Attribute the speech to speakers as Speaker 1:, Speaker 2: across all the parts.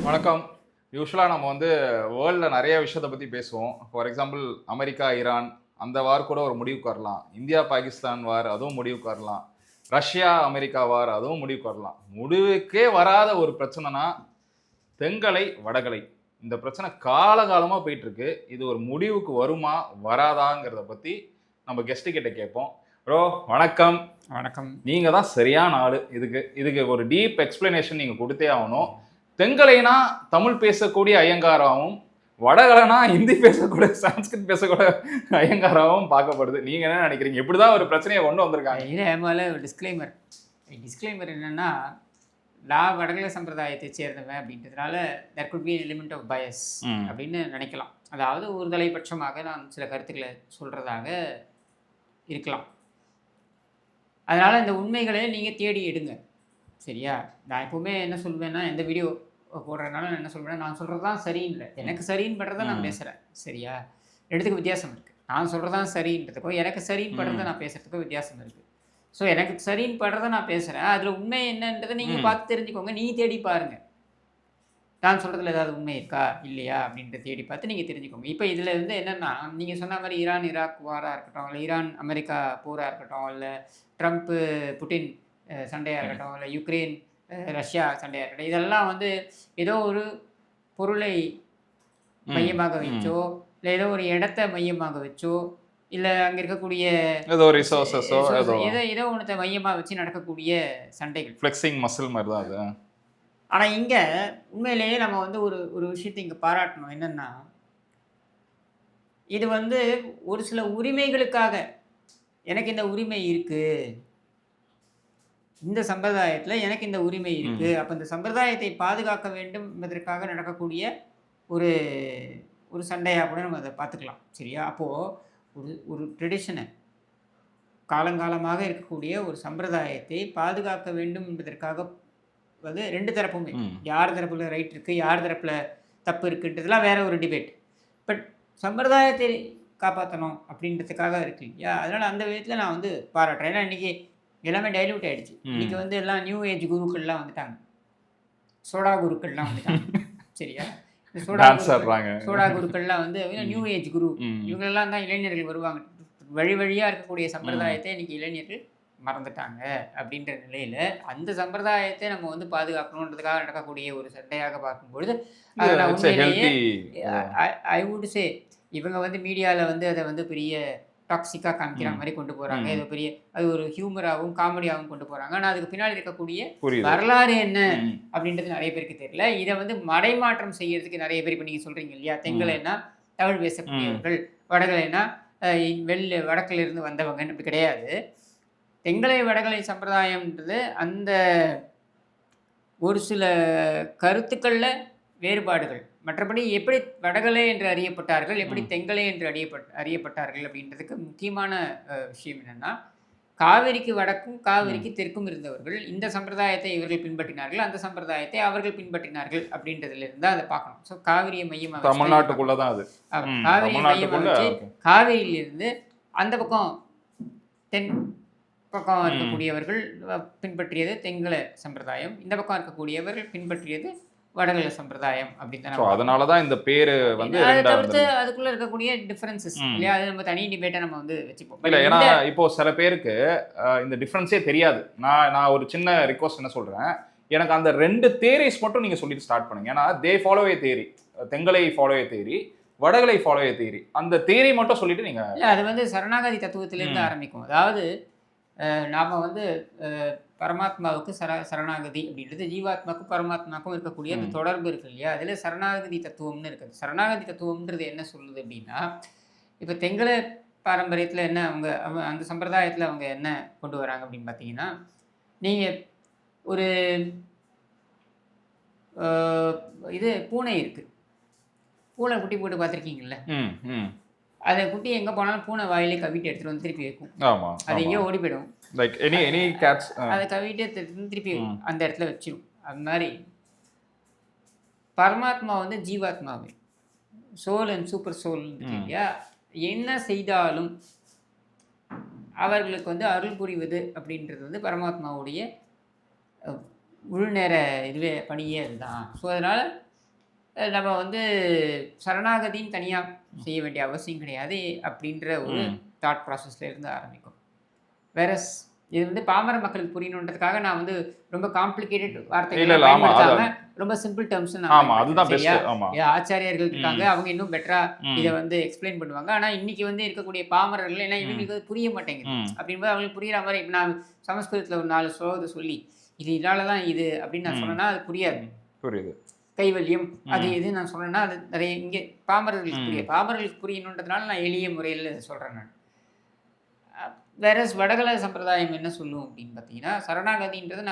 Speaker 1: வணக்கம். யூசுவலாக நம்ம வேர்ல்டில் நிறைய விஷயத்தை பற்றி பேசுவோம். ஃபார் எக்ஸாம்பிள் அமெரிக்கா, ஈரான் அந்த வார் கூட ஒரு முடிவுக்கு வரலாம். இந்தியா, பாகிஸ்தான் வார் அதுவும் முடிவுக்கு வரலாம். ரஷ்யா, அமெரிக்கா வார் அதுவும் முடிவுக்கு வரலாம். முடிவுக்கே வராத ஒரு பிரச்சனைனா தென்கலை, வடகலை. இந்த பிரச்சனை காலகாலமாக போயிட்டுருக்கு. இது ஒரு முடிவுக்கு வருமா வராதாங்கிறத பற்றி நம்ம கெஸ்ட்டு கிட்ட கேட்போம். ப்ரோ வணக்கம்.
Speaker 2: வணக்கம்.
Speaker 1: நீங்கள் தான் சரியான ஆள். இதுக்கு ஒரு டீப் எக்ஸ்பிளனேஷன் நீங்கள் கொடுத்தே ஆகணும். தென்கலைனா தமிழ் பேசக்கூடிய ஐயங்காராவும், வடகலைனா ஹிந்தி பேசக்கூடிய சான்ஸ்கிரிட் பேசக்கூடிய ஐயங்காராவும் பார்க்கப்படுது. நீங்க என்ன நினைக்கிறீங்க? இப்படிதான் ஒரு பிரச்சனையை கொண்டு வந்திருக்காங்க.
Speaker 2: இதே மேலே டிஸ்க்ளைமர் என்னன்னா, நான் வடகலை சம்பிரதாயத்தை சேர்ந்தவன் அப்படின்றதுனால there could be an element of bias அப்படின்னு நினைக்கலாம். அதாவது ஒரு தலைபட்சமாக நான் சில கருத்துக்களை சொல்றதாக இருக்கலாம். அதனால இந்த உண்மைகளை நீங்க தேடி எடுங்க. சரியா? நான் எப்பவுமே என்ன சொல்வேன்னா, எந்த வீடியோ போடுறதுனால நான் என்ன சொல்வேன்னா, நான் சொல்கிறது தான் சரின்னு இல்லை, எனக்கு சரின்னு படுறதை நான் பேசுகிறேன். சரியா? ரெண்டுத்துக்கு வித்தியாசம் இருக்குது. நான் சொல்கிறது தான் சரின்றதுக்கும் எனக்கு சரின்னு படுறதை நான் பேசுகிறதுக்கும் வித்தியாசம் இருக்குது. ஸோ எனக்கு சரின்னு படுறதை நான் பேசுகிறேன், அதில் உண்மை என்னன்றதை நீங்கள் பார்த்து தெரிஞ்சுக்கோங்க. நீங்கள் தேடி பாருங்கள், நான் சொல்கிறதுல ஏதாவது உண்மை இருக்கா இல்லையா அப்படின்றத தேடி பார்த்து நீங்கள் தெரிஞ்சுக்கோங்க. இப்போ இதில் என்னென்னா, நீங்கள் சொன்ன மாதிரி ஈரான் ஈராக் வாராக இருக்கட்டும், இல்லை ஈரான் அமெரிக்கா போராக இருக்கட்டும், இல்லை ட்ரம்ப்பு புட்டின் சண்டையாக இருக்கட்டும், இல்லை யுக்ரைன் ரஷ்யா சண்டையாக இருக்கட்டும், இதெல்லாம் ஏதோ ஒரு பொருளை மையமாக வச்சோ, இல்லை ஏதோ ஒரு இடத்த மையமாக வச்சோ, இல்லை அங்கே இருக்கக்கூடிய
Speaker 1: ஏதோ ரிசோர்ஸஸோ
Speaker 2: ஏதோ ஒன்றத்தை மையமாக வச்சு நடக்கக்கூடிய சண்டைகள்.
Speaker 1: ஃப்ளெக்சிங் மசில் மாதிரி தான் அது.
Speaker 2: ஆனால் இங்கே உண்மையிலேயே நம்ம ஒரு விஷயத்தை இங்கே பாராட்டணும். என்னென்னா, இது ஒரு சில உரிமைகளுக்காக எனக்கு இந்த உரிமை இருக்குது, இந்த சம்பிரதாயத்தில் எனக்கு இந்த உரிமை இருக்குது, அப்போ இந்த சம்பிரதாயத்தை பாதுகாக்க வேண்டும் என்பதற்காக நடக்கக்கூடிய ஒரு ஒரு சண்டையாக கூட நம்ம அதை பார்த்துக்கலாம். சரியா? அப்போது ஒரு ட்ரெடிஷனை, காலங்காலமாக இருக்கக்கூடிய ஒரு சம்பிரதாயத்தை பாதுகாக்க வேண்டும் என்பதற்காக ரெண்டு தரப்புமே, யார் தரப்பில் ரைட் இருக்குது யார் தரப்பில் தப்பு இருக்குன்றதுலாம் வேற ஒரு டிபேட். பட் சம்பிரதாயத்தை காப்பாற்றணும் அப்படின்றதுக்காக இருக்கு இல்லையா? அதனால் அந்த விதத்தில் நான் பாராட்டுறேன். ஏன்னா இன்றைக்கி எல்லாமே டைல்யூட் ஆகிடுச்சு. இன்றைக்கி எல்லாம் நியூ ஏஜ் குருக்கள்லாம் வந்துட்டாங்க, சோடா குருக்கள்லாம் வந்துட்டாங்க. சரியா? சோடா குருக்கள்லாம் நியூ ஏஜ் குரு, இவங்களெல்லாம் தான் இளைஞர்கள் வருவாங்க. வழி வழியாக இருக்கக்கூடிய சம்பிரதாயத்தை இன்றைக்கி இளைஞர்கள் மறந்துட்டாங்க. அப்படின்ற நிலையில் அந்த சம்பிரதாயத்தை நம்ம பாதுகாக்கணுன்றதுக்காக நடக்கக்கூடிய ஒரு சண்டையாக பார்க்கும்பொழுது ஐ வுட் சே இவங்க மீடியாவில் அதை பெரிய டாக்ஸிக்காக காமிக்கிற மாதிரி கொண்டு போகிறாங்க. ஏதோ பெரிய அது ஒரு ஹியூமராகவும் காமெடியாகவும் கொண்டு போகிறாங்க. ஆனால் அதுக்கு பின்னாடி இருக்கக்கூடிய வரலாறு என்ன அப்படின்றது நிறைய பேருக்கு தெரியல. இதை மடைமாற்றம் செய்யறதுக்கு நிறைய பேர், இப்போ நீங்கள் சொல்கிறீங்க இல்லையா, தெங்கலைன்னா தமிழ் பேசக்கூடியவர்கள், வடகலைன்னா வடக்கிலிருந்து வந்தவங்கன்னு அப்படி கிடையாது. தெங்கலை வடகலை சம்பிரதாயம்ன்றது அந்த ஒரு சில கருத்துக்களில் வேறுபாடுகள். மற்றபடி எப்படி வடகலை என்று அறியப்பட்டார்கள், எப்படி தெங்கலை என்று அறியப்பட்டார்கள் அப்படின்றதுக்கு முக்கியமான விஷயம் என்னென்னா, காவிரிக்கு வடக்கும் காவிரிக்கு தெற்கும் இருந்தவர்கள் இந்த சம்பிரதாயத்தை இவர்கள் பின்பற்றினார்கள், அந்த சம்பிரதாயத்தை அவர்கள் பின்பற்றினார்கள் அப்படின்றதுலேருந்து அதை பார்க்கணும். ஸோ காவிரியை மையமாக
Speaker 1: தமிழ்நாட்டுக்குள்ளே தான் அது,
Speaker 2: காவிரியை மையமாக வச்சு காவிரியிலிருந்து அந்த பக்கம் தென் பக்கம் இருக்கக்கூடியவர்கள் பின்பற்றியது தெங்கல சம்பிரதாயம், இந்த பக்கம் இருக்கக்கூடியவர்கள் பின்பற்றியது வடகலை சம்பிரதாயம் அப்படின்னு.
Speaker 1: அதனால தான் இந்த பேரு
Speaker 2: தவிர்த்து அதுக்குள்ள இருக்கக்கூடிய டிஃபரன்சஸ் இல்லையா, அது நம்ம தனி டிபேட்டை நம்ம வச்சுப்போம்.
Speaker 1: இல்லை, ஏன்னா இப்போ சில பேருக்கு இந்த டிஃபரன்ஸே தெரியாது. நான் ஒரு சின்ன ரிக்வஸ்ட் என்ன சொல்றேன், எனக்கு அந்த ரெண்டு தேரிஸ் மட்டும் நீங்க சொல்லிட்டு ஸ்டார்ட் பண்ணுங்க. ஏன்னா they follow a theory, Thenkalai follow a theory, Vadakalai follow a theory, அந்த தேரி மட்டும் சொல்லிட்டு நீங்க.
Speaker 2: இல்லை, அது சரணாகதி தத்துவத்திலேருந்து ஆரம்பிக்கும். அதாவது நாம் பரமாத்மாவுக்கு சரணாகதி அப்படின்றது ஜீவாத்மாவுக்கும் பரமாத்மாவுக்கும் இருக்கக்கூடிய அந்த தொடர்பு இருக்கு இல்லையா, அதில் சரணாகதி தத்துவம்னு இருக்குது. சரணாகதி தத்துவம்ன்றது என்ன சொல்லுது அப்படின்னா, இப்போ தெங்கல பாரம்பரியத்தில் என்ன அந்த சம்பிரதாயத்தில் அவங்க என்ன கொண்டு வராங்க அப்படின்னு பார்த்தீங்கன்னா, நீங்கள் ஒரு பூனை இருக்குது, பூனை குட்டி போட்டு பார்த்துருக்கீங்கல்ல, அதை குட்டி எங்கே போனாலும் பூனை வாயிலே கவிட்டு எடுத்துகிட்டு திருப்பி வைக்கும். அது எங்கேயோ ஓடி போயிடும், அதை கவிட்டு திருப்பி அந்த இடத்துல வச்சிடும். அது மாதிரி பரமாத்மா ஜீவாத்மாவே, சோல் அண்ட் சூப்பர் சோல் இல்லையா, என்ன செய்தாலும் அவர்களுக்கு அருள் புரிவது அப்படின்றது பரமாத்மாவுடைய முழு நேர இதுவே பணியே அதுதான். ஸோ அதனால் நம்ம வந்து சரணாகதின்னு தனியாக செய்ய வேண்டிய அவசியம் கிடையாது அப்படின்ற ஒரு தாட் ப்ராசஸ்ல இருந்து ஆரம்பிக்கும். வேறஸ் இது வந்து பாமர மக்களுக்கு புரியணுன்றதுக்காக நான் வந்து ரொம்ப காம்ப்ளிகேட்டட்
Speaker 1: இல்ல
Speaker 2: வார்த்தைகளை
Speaker 1: இல்ல ஆமா
Speaker 2: பயன்படுத்தாம ரொம்ப சிம்பிள் டேர்ம்ஸ் நான்
Speaker 1: ஆமா
Speaker 2: பயன்படுத்துறேன்.
Speaker 1: அதுதான்
Speaker 2: சரியா?
Speaker 1: பெஸ்ட். ஆமா.
Speaker 2: ஆச்சாரியர்கள் இருக்காங்க, அவங்க இன்னும் பெட்டரா இதை வந்து எக்ஸ்பிளைன் பண்ணுவாங்க. ஆனா இன்னைக்கு வந்து இருக்கக்கூடிய பாமரர்கள் ஏன்னா இவங்களுக்கு அது புரிய மாட்டேங்குது. அப்படிங்கும்போது அவங்களுக்கு புரியுற மாதிரி இப்ப நான் சமஸ்கிருதத்துல ஒரு 4 ஸ்லோகத்தை சொல்லி இது இதனாலதான் இது அப்படின்னு நான் சொன்னேன்னா அது புரியாது.
Speaker 1: புரியுது.
Speaker 2: கைவல்யம் அது இது நான் சொன்னேன்னா அது நிறைய இங்கே பாமரர்களுக்கு புரியாது. பாமரர்களுக்கு புரியணுன்றதுனால நான் எளிய முறையில் சொல்றேன் நான். வேற வடகல சம்பிரதாயம் என்ன சொல்லும் அப்படின்னு பார்த்தீங்கன்னா, சரணாகதின்றது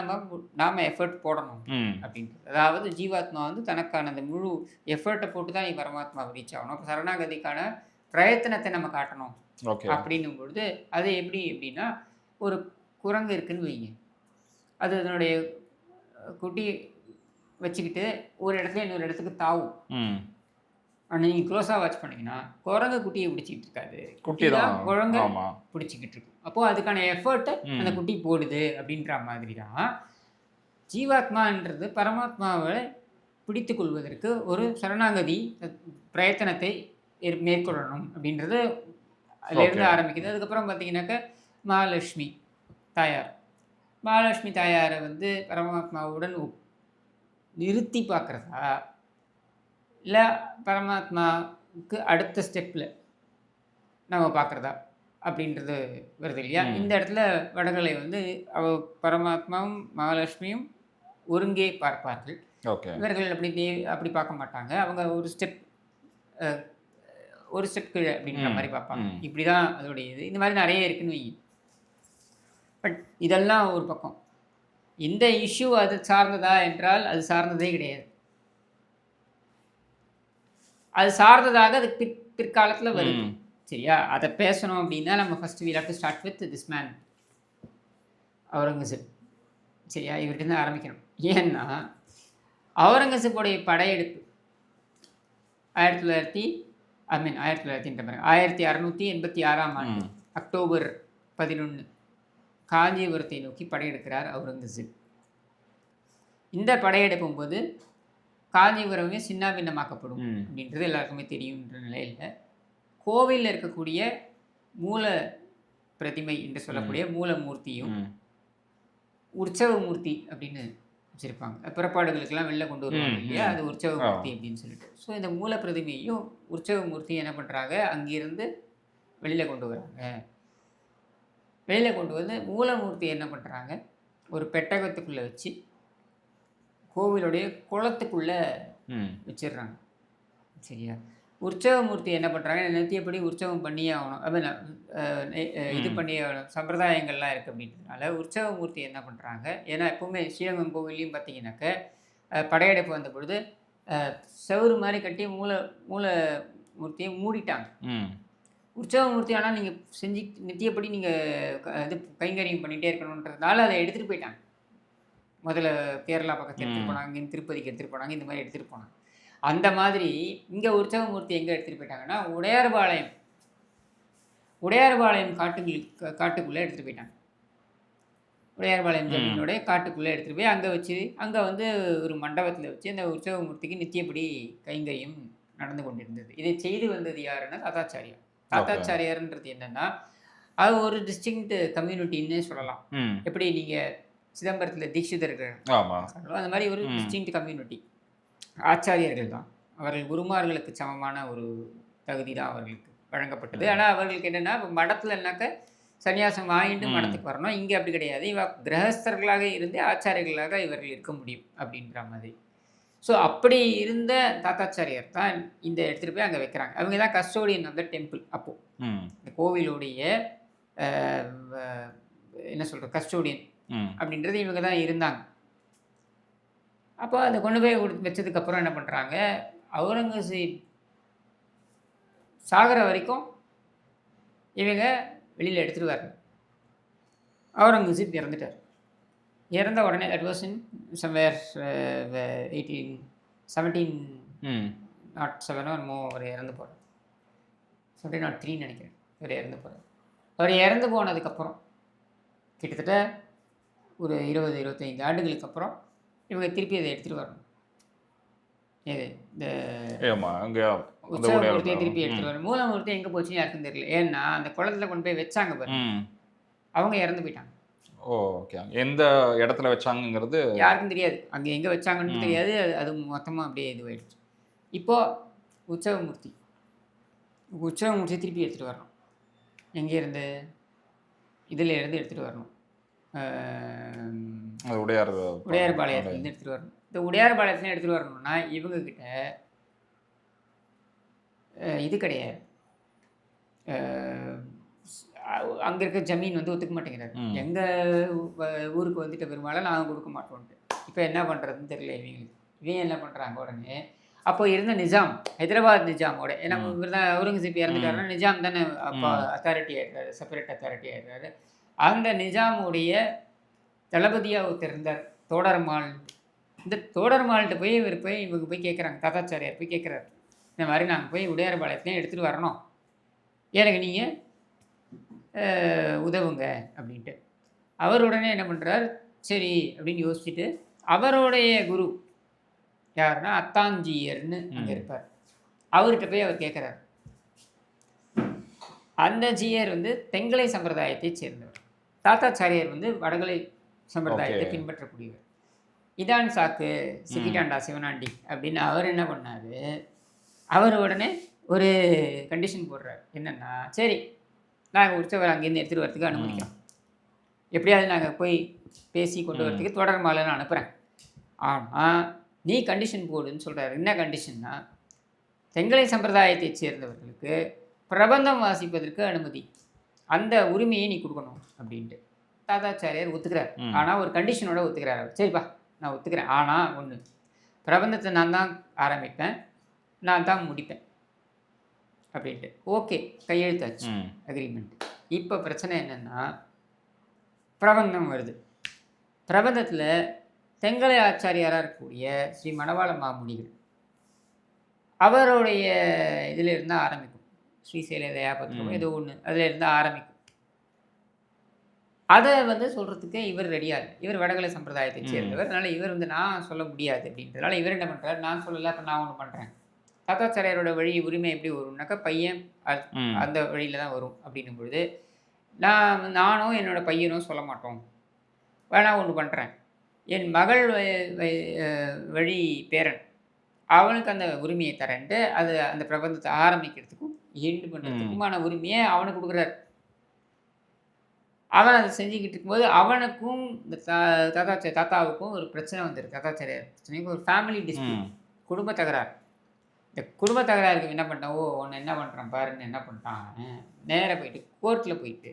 Speaker 2: நாம எஃபர்ட் போடணும் அப்படின்றது. அதாவது ஜீவாத்மா வந்து தனக்கான அந்த முழு எஃபர்ட்டை போட்டு தான் பரமாத்மா ரீச் ஆகணும். அப்போ சரணாகதிக்கான பிரயத்தனத்தை நம்ம காட்டணும் அப்படின்னும் பொழுது அது எப்படி அப்படின்னா, ஒரு குரங்கு இருக்குன்னு வைங்க, அது அதனுடைய குட்டி வச்சுக்கிட்டு ஒரு இடத்துல இன்னொரு இடத்துக்கு தாவும். ஆனால் நீங்கள் க்ளோஸாக வாட்ச் பண்ணிங்கன்னா குரங்கு குட்டியை பிடிச்சிக்கிட்டு இருக்காது, குட்டி தான் குரங்கு பிடிச்சிக்கிட்டு இருக்கும். அப்போது அதுக்கான எஃபர்ட்டை அந்த குட்டி போடுது அப்படின்ற மாதிரி தான் ஜீவாத்மான்றது பரமாத்மாவை பிடித்து கொள்வதற்கு ஒரு சரணாகதி பிரயத்தனத்தை மேற்கொள்ளணும் அப்படின்றது அதிலிருந்து ஆரம்பிக்குது. அதுக்கப்புறம் பார்த்தீங்கன்னாக்கா மகாலட்சுமி தாயாரை வந்து பரமாத்மாவுடன் நிறுத்தி பார்க்குறதா இல்லை பரமாத்மாவுக்கு அடுத்த ஸ்டெப்பில் நம்ம பார்க்குறதா அப்படின்றது வருது இல்லையா? இந்த இடத்துல வடகலை வந்து பரமாத்மாவும் மகாலட்சுமியும் ஒருங்கே பார்ப்பார்கள். இவர்கள் அப்படி பார்க்க மாட்டாங்க. அவங்க ஒரு ஸ்டெப் கீழே அப்படின்ற மாதிரி பார்ப்பாங்க. இப்படி தான் அதோடைய இது. இந்த மாதிரி நிறைய இருக்குன்னு வைங்க. பட் இதெல்லாம் ஒரு பக்கம். இந்த இஷ்யூ அது சார்ந்ததா என்றால் அது சார்ந்ததே கிடையாது. அது சார்ந்ததாக அது பிற்காலத்தில் வருது. சரியா? அதை பேசணும் அப்படின்னா நம்ம first we have to start with this man Aurangzeb. சரியா? இவர்கிட்ட தான் ஆரம்பிக்கணும். ஏன்னா அவுரங்கசீப்புடைய படையெடுப்பு 1686ஆம் ஆண்டு அக்டோபர் 11 காஞ்சிபுரத்தை நோக்கி படையெடுக்கிறார் அவுரங்கசீப். இந்த படையெடுக்கும் போது காஞ்சிபுரமே சின்னாபின்னமாக்கப்படும் அப்படின்றது எல்லாருக்குமே தெரியுன்ற நிலையில் கோவிலில் இருக்கக்கூடிய மூல பிரதிமை என்று சொல்லக்கூடிய மூலமூர்த்தியும் உற்சவமூர்த்தி அப்படின்னு வச்சுருப்பாங்க. புறப்பாடுகளுக்கெல்லாம் வெளில கொண்டு வருவாங்க இல்லையா, அது உற்சவமூர்த்தி அப்படின்னு சொல்லிட்டு. ஸோ இந்த மூல பிரதிமையும் உற்சவமூர்த்தியும் என்ன பண்ணுறாங்க, அங்கிருந்து வெளியில் கொண்டு வராங்க. வெளியில் கொண்டு வந்து மூலமூர்த்தி என்ன பண்ணுறாங்க, ஒரு பெட்டகத்துக்குள்ளே வச்சு கோவிலுடைய குளத்துக்குள்ளே வச்சிடுறாங்க. சரியா? உற்சவமூர்த்தி என்ன பண்ணுறாங்க, நித்தியப்படி உற்சவம் பண்ணியே ஆகணும், இது பண்ணியே ஆகணும், சம்பிரதாயங்கள்லாம் இருக்குது அப்படின்றதுனால உற்சவமூர்த்தி என்ன பண்ணுறாங்க, ஏன்னா எப்போவுமே ஸ்ரீரங்கம் கோவிலையும் பார்த்தீங்கன்னாக்க படையெடுப்பு வந்த பொழுது செவுறு மாதிரி கட்டி மூலமூர்த்தியை மூடிட்டாங்க. உற்சவமூர்த்தி ஆனால் நீங்கள் செஞ்சு நித்தியப்படி நீங்கள் இது கைங்கரியம் பண்ணிகிட்டே இருக்கணுன்றதுனால அதை எடுத்துகிட்டு போயிட்டாங்க. முதல்ல கேரளா பக்கத்தில் எடுத்துகிட்டு போனாங்க, இங்கே திருப்பதிக்கு எடுத்துகிட்டு போனாங்க, இந்த மாதிரி எடுத்துகிட்டு போனாங்க. அந்த மாதிரி இங்கே உற்சவமூர்த்தி எங்கே எடுத்துகிட்டு போயிட்டாங்கன்னா உடையார்பாளையம் காட்டுக்குள்ளே எடுத்துகிட்டு போயிட்டாங்க. உடையார்பாளையம் ஜமீனுடைய காட்டுக்குள்ளே எடுத்துகிட்டு போய் அங்கே வச்சு அங்கே வந்து ஒரு மண்டபத்தில் வச்சு அந்த உற்சவமூர்த்திக்கு நித்தியப்படி கைங்கரியம் நடந்து கொண்டிருந்தது. இதை செய்து வந்தது யாருன்னா தாத்தாச்சாரியார். தாத்தாச்சாரியார்ன்றது என்னென்னா அது ஒரு டிஸ்டிங்க்ட் கம்யூனிட்டின்னே சொல்லலாம். எப்படி நீங்கள் சிதம்பரத்தில் தீட்சிதர்கள் அந்த மாதிரி ஒரு டிஸ்டிங்க்ட் கம்யூனிட்டி. ஆச்சாரியர்கள் தான், அவர்கள் குருமார்களுக்கு சமமான ஒரு தகுதி தான் அவர்களுக்கு வழங்கப்பட்டது. ஆனால் அவர்களுக்கு என்னென்னா இப்போ மடத்தில் என்னாக்க சன்னியாசம் வாங்கிட்டு மடத்துக்கு வரணும். இங்கே அப்படி கிடையாது, கிரகஸ்தர்களாக இருந்து ஆச்சாரியர்களாக இவர்கள் இருக்க முடியும் அப்படின்ற மாதிரி. ஸோ அப்படி இருந்த தாத்தாச்சாரியார் தான் இந்த எடுத்துகிட்டு போய் அங்கே வைக்கிறாங்க. அவங்க தான் கஸ்டோடியன் ஆஃப் த டெம்பிள். அப்போது இந்த கோவிலுடைய என்ன சொல்கிற கஸ்டோடியன் அப்படின்றது இவங்க தான் இருந்தாங்க. அப்போ அதை கொண்டு போய் வச்சதுக்கப்புறம் என்ன பண்ணுறாங்க, அவுரங்கசீப் சாகர வரைக்கும் இவங்க வெளியில் எடுத்துகிட்டு வரல. அவுரங்கசீப் இறந்துட்டார். இறந்த உடனே தட் வாஸ் இன் சம்வேர் 1707 அவர் இறந்து போகிறார். 1703 நினைக்கிறேன் இவர் இறந்து போகிறார். அவர் இறந்து போனதுக்கப்புறம் கிட்டத்தட்ட ஒரு 20-25 ஆண்டுகளுக்கு அப்புறம் இவங்க திருப்பி அதை எடுத்துகிட்டு வரணும். இது இந்த
Speaker 1: ஆமா அங்க அந்த
Speaker 2: உற்சவமூர்த்தியை திருப்பி
Speaker 1: உடையார்.
Speaker 2: எடுத்துட்டு வரணும். மூலமூர்த்தி எங்கே போச்சுன்னு யாருக்கும் தெரியல. ஏன்னா அந்த குளத்துல கொண்டு போய் வச்சாங்க பாருங்க,
Speaker 1: ம்.
Speaker 2: அவங்க இறந்து போயிட்டாங்க.
Speaker 1: ஓகே. எந்த இடத்துல வச்சாங்கங்கிறது
Speaker 2: யாருக்கும் தெரியாது. அங்கே எங்கே வச்சாங்கன்னு
Speaker 1: ம்.
Speaker 2: தெரியாது. அது மொத்தமாக அப்படியே இதுவாயிடுச்சு. இப்போ உற்சவமூர்த்தி உற்சவமூர்த்தி திருப்பி எடுத்துகிட்டு வரணும். எங்கேருந்து? இதில் இருந்து எடுத்துகிட்டு வரணும்.
Speaker 1: அது உடையார்
Speaker 2: உடையார்பாளையத்துலேருந்து எடுத்துகிட்டு வரணும். இந்த உடையார்பாளையத்துலேருந்து எடுத்துகிட்டு வரணும்னா இவங்கக்கிட்ட இது கிடையாது. அங்கே இருக்க ஜமீன் வந்து ஒத்துக்க மாட்டேங்கிறாரு. எங்கள் ஊருக்கு வந்துட்ட பெரும்பாலும் நாங்கள் கொடுக்க மாட்டோன்ட்டு. இப்போ என்ன பண்ணுறதுன்னு தெரியல இவங்களுக்கு. இவங்க என்ன பண்ணுறாங்க உடனே, அப்போ இருந்த நிஜாம், ஹைதராபாத் நிஜாமோட, ஏன்னா இவர் தான் அவுரங்கசீப் இறந்துட்டாருன்னா நிஜாம் தானே அப்போ அத்தாரிட்டி ஆகிடுறாரு, செப்பரேட் அத்தாரிட்டி ஆகிடுறாரு. அந்த நிஜாமுடைய தளபதியாக ஒருத்தர் இருந்தார், தோடர்மால். இந்த தோடர்மால்கிட்ட போய் இவங்க போய் கேட்குறாங்க, தாத்தாச்சாரியார் போய் கேட்குறாரு, இந்த மாதிரி நாங்கள் போய் உடையார்பாளையத்துலேயும் எடுத்துகிட்டு வரணும், எனக்கு நீங்கள் உதவுங்க அப்படின்ட்டு. அவர் உடனே என்ன பண்ணுறார், சரி அப்படின்னு யோசிச்சுட்டு அவருடைய குரு யாருன்னா அத்தாஞ்சியர்னு அங்கே இருப்பார், அவர்கிட்ட போய் அவர் கேட்குறாரு. அந்த ஜியர் வந்து தெங்கலை சம்பிரதாயத்தை சேர்ந்தவர், தாத்தாச்சாரியார் வந்து வடகலை சம்பிரதாயத்தை பின்பற்றக்கூடியவர். இதான் சாக்கு சிக்கிட்டாண்டா சிவனாண்டி அப்படின்னு அவர் என்ன பண்ணார், அவர் உடனே ஒரு கண்டிஷன் போடுறார். என்னென்னா, சரி நாங்கள் உற்சவர் அங்கேருந்து எடுத்துகிட்டு வரதுக்கு அனுமதிக்கிறோம், எப்படியாவது நாங்கள் போய் பேசி கொண்டு வரதுக்கு தொடர் நான் அனுப்புகிறேன், ஆனால் நீ கண்டிஷன் போடுன்னு சொல்கிறாரு. என்ன கண்டிஷன்னா, தெங்கலை சம்பிரதாயத்தை சேர்ந்தவர்களுக்கு பிரபந்தம் வாசிப்பதற்கு அனுமதி, அந்த உரிமையை நீ கொடுக்கணும் அப்படின்ட்டு. தாத்தாச்சாரியார் ஒத்துக்கிறார், ஆனால் ஒரு கண்டிஷனோட ஒத்துக்கிறார். சரிப்பா நான் ஒத்துக்கிறேன், ஆனால் ஒன்று, பிரபந்தத்தை நான் தான் ஆரம்பிப்பேன், நான் தான் முடிப்பேன் அப்படின்ட்டு. ஓகே, கையெழுத்தாச்சு, அக்ரிமெண்ட். இப்போ பிரச்சனை என்னென்னா, பிரபந்தம் வருது. பிரபந்தத்தில் தெங்கலை ஆச்சாரியாராக இருக்கக்கூடிய ஸ்ரீ மணவாள மாமுனிகள் அவருடைய இதில் இருந்தால் ஆரம்பிக்கும், ஸ்ரீசைல தயாபத்திரம் ஏதோ ஒன்று அதில் இருந்தால் ஆரம்பிக்கும். அதை வந்து சொல்கிறதுக்கு இவர் ரெடியாக இல்லை. இவர் வடகலை சம்பிரதாயத்தை சேர்ந்தவர், அதனால் இவர் வந்து நான் சொல்ல முடியாது அப்படின்றதுனால இவர் என்ன பண்ணுறாரு, நான் சொல்லலை, அப்போ நான் ஒன்று பண்ணுறேன். தாத்தாச்சாரியாரோட வழி உரிமை எப்படி வரும்னாக்கா பையன் அந்த வழியில் தான் வரும். அப்படின்னும் பொழுது நானும் என்னோட பையனும் சொல்ல மாட்டோம், வேணா ஒன்று பண்ணுறேன், என் மகள் வழி பேரன் அவனுக்கு அந்த உரிமையை தரேன்ட்டு அது அந்த பிரபந்தத்தை ஆரம்பிக்கிறதுக்கும் எண்டு பண்ணுறதுக்குமான உரிமையை அவனுக்கு கொடுக்குறாரு. அவன் அதை செஞ்சுக்கிட்டு இருக்கும்போது அவனுக்கும் இந்த தாத்தாவுக்கும் ஒரு பிரச்சனை வந்துருக்கு. தாத்தாச்சாரியார் பிரச்சனைக்கு ஒரு ஃபேமிலி டிஸ்பியூட், குடும்ப தகராறு. இந்த குடும்ப தகராறுக்கு என்ன பண்ணிட்டான், ஒன்று என்ன பண்ணுறான் பாருன்னு என்ன பண்ணிட்டான், நேராக போயிட்டு கோர்ட்டில் போயிட்டு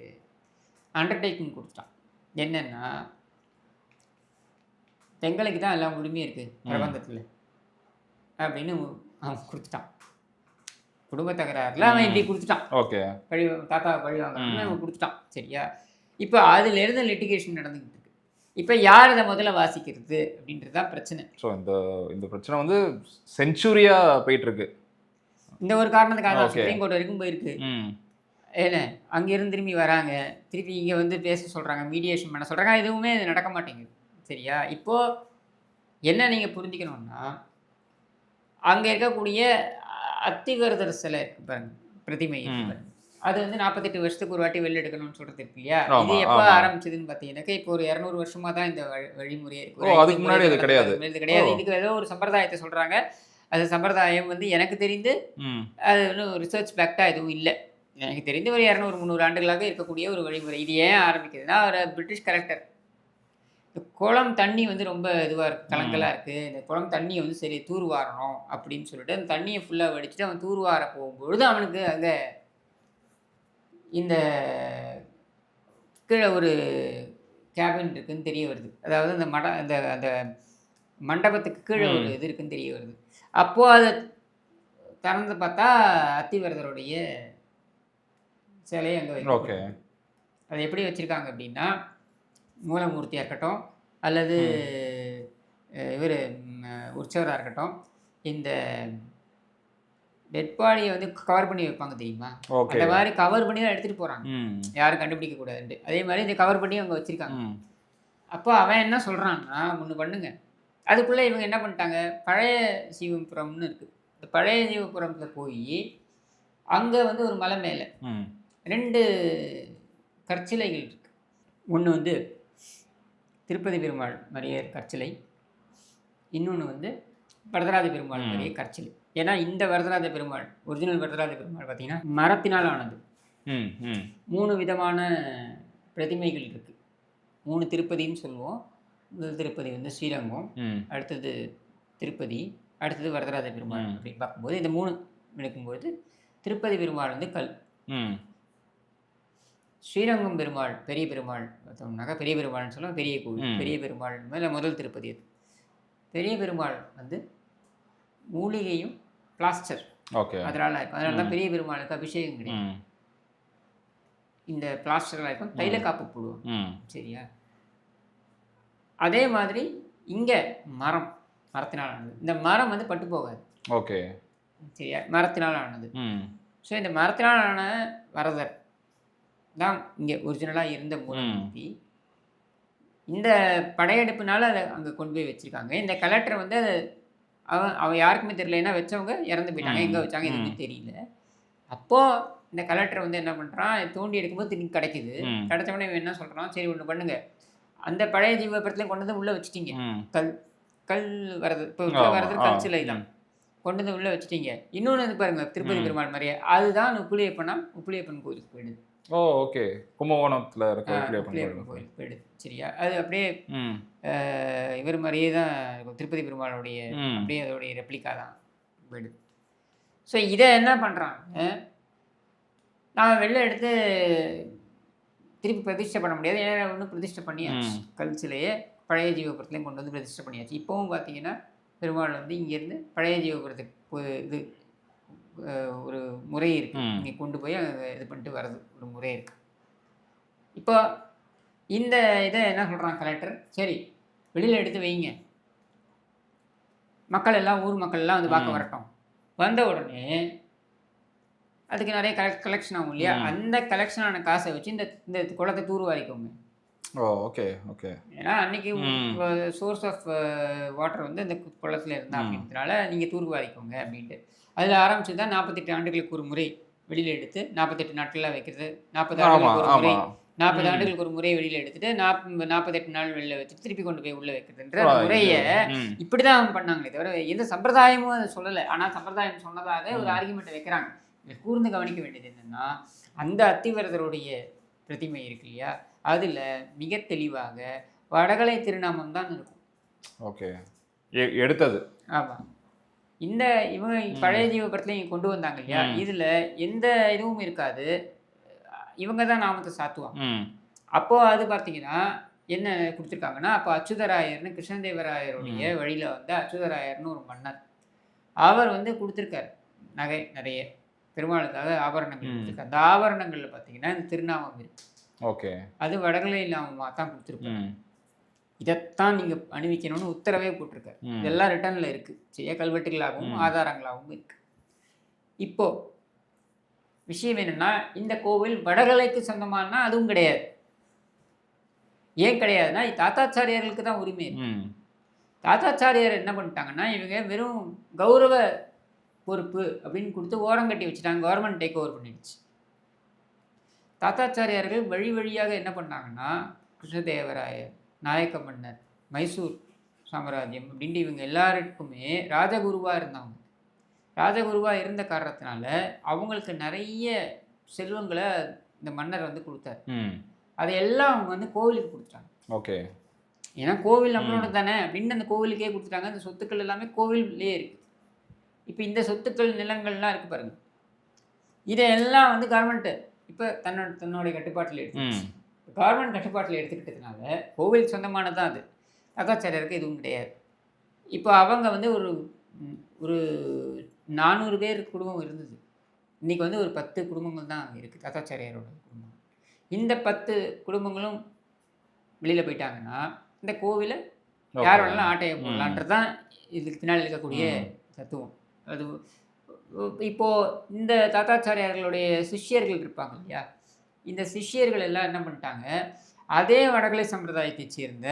Speaker 2: அண்டர்டேக்கிங் கொடுத்துட்டான். என்னென்னா, தெங்களுக்கு தான் எல்லாம் உரிமையும் இருக்குது பிரபந்தத்தில் அப்படின்னு அவன் கொடுத்துட்டான். குடும்ப தகராறுல அவன் இப்படி கொடுத்துட்டான்.
Speaker 1: ஓகே,
Speaker 2: பழி தாத்தாவை பழி வாங்கணும்னு அவன் கொடுத்துட்டான். சரியா? இப்போ அதுலேருந்து லிட்டிகேஷன் நடந்துக்கிட்டு இருக்கு. இப்போ யார் அதை முதல்ல வாசிக்கிறது அப்படின்றது தான் பிரச்சனை. ஸோ
Speaker 1: இந்த பிரச்சனை வந்து செஞ்சுரியாக போயிட்டுருக்கு.
Speaker 2: இந்த ஒரு காரணத்துக்காக சுப்ரீம் கோர்ட் வரைக்கும் போயிருக்கு. ஏன்னா அங்கேருந்து திரும்பி வராங்க, திருப்பி இங்கே வந்து பேச சொல்கிறாங்க, மீடியேஷன் பண்ண சொல்கிறாங்க, எதுவுமே இது நடக்க மாட்டேங்குது. சரியா? இப்போது என்ன நீங்கள் புரிஞ்சுக்கணுன்னா, அங்கே இருக்கக்கூடிய அத்திவரதர் சிலை இருக்கு பாருங்க, பிரதிமை இருக்கு, அது வந்து 48 வருஷத்துக்கு ஒரு வாட்டி வெளில எடுக்கணும்னு சொல்கிறது இருக்கு இல்லையா? இது எப்போ ஆரம்பிச்சதுன்னு பார்த்தீங்கன்னாக்கா இப்போ ஒரு 200 வருஷமாக தான் இந்த வழிமுறையே இருக்குது.
Speaker 1: அதுக்கு முன்னாடி இது கிடையாது.
Speaker 2: இதுக்கு ஏதோ ஒரு சம்பிரதாயத்தை சொல்கிறாங்க. அது சம்பிரதாயம் வந்து எனக்கு தெரிந்து அது ஒன்றும் ரிசர்ச் பேக்டாக எதுவும் இல்லை. எனக்கு தெரிந்து ஒரு 200-300 ஆண்டுகளாக இருக்கக்கூடிய ஒரு வழிமுறை. இது ஏன் ஆரம்பிக்குதுன்னா, ஒரு பிரிட்டிஷ் கலெக்டர், இந்த குளம் தண்ணி வந்து ரொம்ப இதுவாக இருக்குது, கலங்கலாக இருக்குது, இந்த குளம் தண்ணியை வந்து சரி தூர்வாரணும் அப்படின்னு சொல்லிட்டு அந்த தண்ணியை ஃபுல்லாக வடிச்சுட்டு அவன் தூர்வார போகும்பொழுது அவனுக்கு அங்கே இந்த கீழே ஒரு கேபின் இருக்குதுன்னு தெரிய வருது. அதாவது அந்த அந்த மண்டபத்துக்கு கீழே ஒரு இது இருக்குதுன்னு தெரிய வருது. அப்போது அதை திறந்து பார்த்தா அத்திவரதருடைய சிலையை அங்கே வைக்க. அதை எப்படி வச்சுருக்காங்க அப்படின்னா, மூலமூர்த்தியாக இருக்கட்டும் அல்லது இவர் உற்சவராக இருக்கட்டும், இந்த டெட் பாடியை வந்து கவர் பண்ணி வைப்பாங்க தெரியுமா, அந்த மாதிரி கவர் பண்ணி தான் எடுத்துகிட்டு போகிறாங்க, யாரும் கண்டுபிடிக்க கூடாதுன்ட்டு. அதே மாதிரி இந்த கவர் பண்ணி அவங்க வச்சுருக்காங்க. அப்போ அவன் என்ன சொல்கிறான்னா, ஒன்று பண்ணுங்க, அதுக்குள்ளே இவங்க என்ன பண்ணிட்டாங்க, பழைய சிவபுரம்னு இருக்குது. இந்த பழைய சிவபுரத்தில் போய் அங்கே வந்து ஒரு மலை மேலே 2 கற்சிலைகள் இருக்குது. ஒன்று வந்து திருப்பதி பெருமாள் மாதிரியே கற்சிலை, இன்னொன்று வந்து வரதராஜ பெருமாள் மாதிரியே கற்சிலை. ஏன்னா இந்த வரதராஜ பெருமாள், ஒரிஜினல் வரதராஜ பெருமாள் பார்த்தீங்கன்னா மரத்தினால் ஆனது. 3 விதமான பிரதிமைகள் இருக்குது. 3 திருப்பதின்னு சொல்லுவோம். முதல் திருப்பதி வந்து ஸ்ரீரங்கம், அடுத்தது திருப்பதி, அடுத்தது வரதராஜ பெருமாள் அப்படின்னு பார்க்கும்போது இந்த 3 எடுக்கும்போது திருப்பதி பெருமாள் வந்து கல், ஸ்ரீரங்கம் பெருமாள் பெரிய பெருமாள் பார்த்தோம்னாக்கா பெரிய பெருமாள்னு சொல்லுவோம், பெரிய கோவில் பெரிய பெருமாள் மேலே முதல் திருப்பதி. அது பெரிய பெருமாள் வந்து மூலிகையும் பிளாஸ்டர், அதனால தான் பெரிய பெருமாளுக்கு அபிஷேகம் கிடையாது. இந்த பிளாஸ்டர்லாம் இருக்கும், தைல காப்பு போடுவோம். சரியா? அதே மாதிரி இங்கே மரத்தினால் ஆனது. இந்த மரம் வந்து பட்டு போகாது. ஓகே, சரியா? மரத்தினால் ஆனது. ஸோ இந்த மரத்தினால் ஆன வரதர் தான் இங்கே ஒரிஜினலாக இருந்த மூலமூர்த்தி. இந்த படையெடுப்புனால அதை அங்கே கொண்டு போய் வச்சுருக்காங்க. இந்த கலெக்டர் வந்து அதை அவன் யாருக்குமே தெரியல, ஏன்னா வச்சவங்க இறந்து போயிட்டாங்க, எங்கே வச்சாங்க எதுவுமே தெரியல. அப்போது இந்த கலெக்டர் வந்து என்ன பண்ணுறான், தோண்டி எடுக்கும்போது திரும்பி கிடைக்குது. கிடைச்சவொடனே இவன் என்ன சொல்கிறான், சரி ஒன்று பண்ணுங்க, அந்த பழைய ஜீவபுரத்துலையும் கொண்டு வந்து உள்ளே வச்சுட்டீங்க, கல் வரது, இப்போ வரது கல் சிலை தான் கொண்டு வந்து உள்ளே வச்சுட்டீங்க. இன்னொன்று வந்து பாருங்க, திருப்பதி பெருமாள் மாதிரியே, அதுதான் உப்புளியப்பன் கோயிலுக்கு போயிடுது.
Speaker 1: ஓகே, கும்பகோணத்தில் இருக்க
Speaker 2: உப்புளியப்பன் கோயிலுக்கு போயிடுது. சரியா? அது அப்படியே இவர் மாதிரியே தான் இருக்கும், திருப்பதி பெருமாளுடைய அப்படியே அதோடைய ரெப்ளிகா தான் போயிடுது. ஸோ இதை என்ன பண்ணுறாங்க, நான் வெளில எடுத்து திருப்பி பிரதிஷ்டை பண்ண முடியாது, ஏன்னா ஒன்றும் பிரதிஷ்டை பண்ணியாச்சு, கல் சிலையை பழைய ஜீவபுரத்துலேயும் கொண்டு வந்து பிரதிஷ்டை பண்ணியாச்சு. இப்போவும் பார்த்தீங்கன்னா பெருமாள் வந்து இங்கேருந்து பழைய ஜீவபுரத்துக்கு இது ஒரு முறை இருக்குது, இங்கே கொண்டு போய் அங்கே இது பண்ணிட்டு வர்றது ஒரு முறை இருக்குது. இப்போ இந்த இதை என்ன சொல்கிறான் கலெக்டர், சரி வெளியில் எடுத்து வைங்க, மக்கள் எல்லாம் ஊர் மக்கள் எல்லாம் வந்து பார்க்க வரட்டும். வந்த உடனே அதுக்கு நிறைய கலெக்ஷன் ஆகும் இல்லையா, அந்த கலெக்ஷனான காசை வச்சு இந்த குளத்தை தூர்வாரிக்கோங்க.
Speaker 1: Okay okay.
Speaker 2: ஏன்னா அன்னைக்கு சோர்ஸ் ஆஃப் வாட்டர் வந்து இந்த குளத்தில் இருந்தா அப்படின்றதுனால நீங்கள் தூர்வாரிக்கோங்க அப்படின்ட்டு அதில் ஆரம்பிச்சு தான் 48 ஆண்டுகளுக்கு ஒரு முறை வெளியில் எடுத்து 48 நாட்களாக வைக்கிறது, 40 ஆண்டுகளுக்கு ஒரு முறை 40 ஆண்டுகளுக்கு ஒரு முறை வெளியில் எடுத்துட்டு 48 நாள் வெளியில் வச்சுட்டு திருப்பி கொண்டு போய் உள்ளே வைக்கிறதுன்ற முறையை இப்படி தான் பண்ணாங்களே தவிர எந்த சம்பிரதாயமும் அதை சொல்லலை. ஆனால் சம்பிரதாயம் சொன்னதாக ஒரு ஆர்கியூமெண்ட்டை வைக்கிறாங்க. இதில் கூர்ந்து கவனிக்க வேண்டியது என்னென்னா, அந்த அத்திவரதருடைய பிரதிமை இருக்கு இல்லையா, அதில் மிக தெளிவாக வடகலை திருநாமம் தான் இருக்கும்.
Speaker 1: ஓகே, எடுத்தது.
Speaker 2: ஆமாம், இந்த இவங்க பழைய ஜீவபுரத்துலையும் கொண்டு வந்தாங்க இல்லையா, இதில் எந்த இதுவும் இருக்காது, இவங்க தான் நாமத்தை சாத்துவாங்க. அப்போது அது பார்த்தீங்கன்னா என்ன கொடுத்துருக்காங்கன்னா, அப்போ அச்சுதராயர்னு கிருஷ்ணதேவராயருடைய வழியில் வந்து அச்சுதராயர்னு ஒரு மன்னர், அவர் வந்து கொடுத்துருக்காரு நகை நிறைய பெருமாளுக்காக ஆபரணங்கள் கொடுத்துருக்காரு. அந்த ஆபரணங்களில் பார்த்தீங்கன்னா இந்த திருநாமம் இருக்கு.
Speaker 1: ஓகே, அது
Speaker 2: வடகலை நாமமாக தான் கொடுத்துருக்காரு. இதைத்தான் நீங்கள் அணிவிக்கணும்னு உத்தரவே போட்டிருக்காரு. இதெல்லாம் ரிட்டர்னில் இருக்குது, செய்ய கல்வெட்டுகளாகவும் ஆதாரங்களாகவும் இருக்குது. இப்போது விஷயம் என்னென்னா, இந்த கோவில் வடகலைக்கு சொந்தமானா அதுவும் கிடையாது. ஏன் கிடையாதுன்னா, தாத்தாச்சாரியார்களுக்கு தான் உரிமை இருக்கு. தாத்தாச்சாரியார் என்ன பண்ணிட்டாங்கன்னா, இவங்க வெறும் கௌரவ பொறுப்பு அப்படின்னு கொடுத்து ஓரம் கட்டி வச்சுட்டாங்க, கவர்மெண்ட் டேக் ஓவர் பண்ணிடுச்சு. தாத்தாச்சாரியார்கள் வழி வழியாக என்ன பண்ணாங்கன்னா, கிருஷ்ணதேவராயர், நாயக்க மன்னர், மைசூர் சாம்ராஜ்யம் அப்படின்ட்டு இவங்க எல்லாருக்குமே ராஜகுருவாக இருந்தாங்க. ராஜகுருவாக இருந்த காரணத்தினால அவங்களுக்கு நிறைய செல்வங்களை இந்த மன்னர் வந்து கொடுத்தாரு. அதையெல்லாம் அவங்க வந்து கோவிலுக்கு கொடுத்தாங்க.
Speaker 1: ஓகே,
Speaker 2: ஏன்னா கோவில் நம்மளோட தானே அப்படின்னு அந்த கோவிலுக்கே கொடுத்துட்டாங்க. அந்த சொத்துக்கள் எல்லாமே கோவிலே இருக்குது. இப்போ இந்த சொத்துக்கள் நிலங்கள்லாம் இருக்குது பாருங்கள், இதையெல்லாம் வந்து கவர்மெண்ட்டு இப்போ தன்னுடைய கட்டுப்பாட்டில் எடுத்துக்கிச்சு. கவர்மெண்ட் கட்டுப்பாட்டில் எடுத்துக்கிட்டதுனால கோவில் சொந்தமானதான் அது, தாத்தாச்சாரியாருக்கு எதுவும் கிடையாது. இப்போ அவங்க வந்து ஒரு 400 பேர் குடும்பம் இருந்தது, இன்றைக்கி வந்து ஒரு 10 குடும்பங்கள் தான் இருக்குது தாத்தாச்சாரியாரோட குடும்பம். இந்த 10 குடும்பங்களும் வெளியில் போயிட்டாங்கன்னா இந்த கோவிலை யார் வேணாலும் ஆட்டையை போடலான்றது தான் இதுக்கு பின்னால் இருக்கக்கூடிய தத்துவம். அது இப்போது இந்த தாத்தாச்சாரியார்களுடைய சிஷ்யர்கள் இருப்பாங்க இல்லையா, இந்த சிஷ்யர்கள் எல்லாம் என்ன பண்ணிட்டாங்க, அதே வடகலை சம்பிரதாயத்தை சேர்ந்த